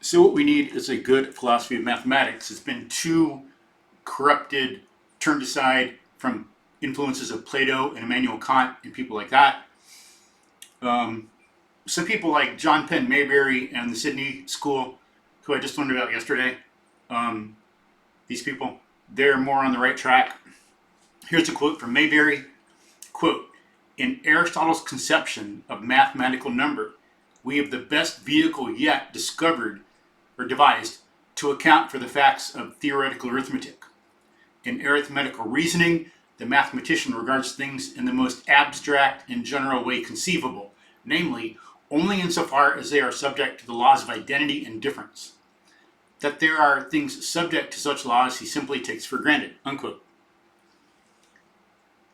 So what we need is a good philosophy of mathematics. It's been too corrupted, turned aside from influences of Plato and Immanuel Kant and people like that. Some people like John Penn Mayberry and the Sydney School, who I just learned about yesterday, these people, they're more on the right track. Here's a quote from Mayberry. Quote, "In Aristotle's conception of mathematical number, we have the best vehicle yet discovered or devised to account for the facts of theoretical arithmetic. In arithmetical reasoning, the mathematician regards things in the most abstract and general way conceivable, namely, only insofar as they are subject to the laws of identity and difference. That there are things subject to such laws he simply takes for granted," unquote.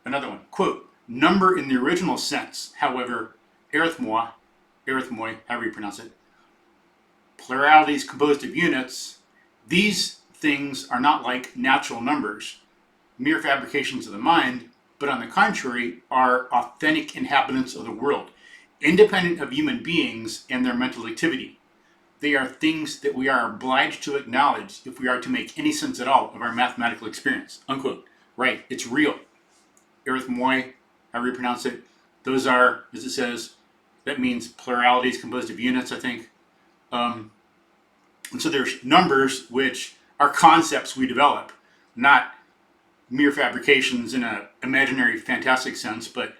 Another one, quote, "Number in the original sense, however, arithmoi, however you pronounce it, pluralities composed of units, these things are not like natural numbers, mere fabrications of the mind, but on the contrary are authentic inhabitants of the world, independent of human beings and their mental activity. They are things that we are obliged to acknowledge if we are to make any sense at all of our mathematical experience," unquote. Right, it's real. Arithmoi, however you pronounce it, those are, as it says, that means pluralities composed of units, I think. And so there's numbers which are concepts we develop, not mere fabrications in an imaginary, fantastic sense, but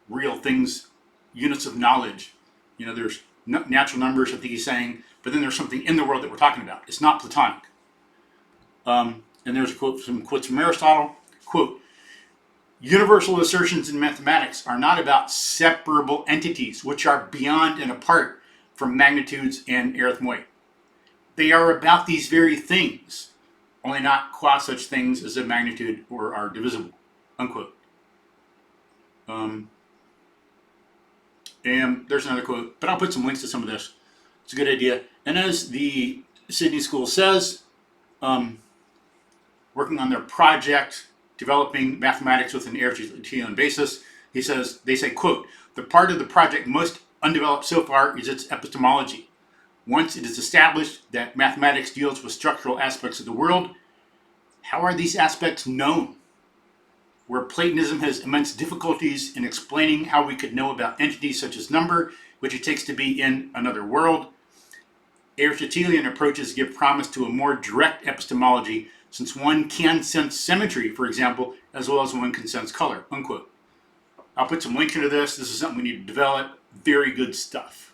real things, units of knowledge. You know, there's natural numbers, I think he's saying, but then there's something in the world that we're talking about. It's not Platonic. And there's some quotes from Aristotle. Quote, "Universal assertions in mathematics are not about separable entities, which are beyond and apart from magnitudes and arithmoi. They are about these very things, only not qua such things as a magnitude or are divisible," unquote. And there's another quote, but I'll put some links to some of this. It's a good idea. And as the Sydney School says, working on their project, developing mathematics with an Aristotelian basis, they say, quote, "The part of the project most undeveloped so far is its epistemology. Once it is established that mathematics deals with structural aspects of the world, how are these aspects known? Where Platonism has immense difficulties in explaining how we could know about entities such as number, which it takes to be in another world, Aristotelian approaches give promise to a more direct epistemology, since one can sense symmetry, for example, as well as one can sense color," unquote. I'll put some links into this. This is something we need to develop. Very good stuff.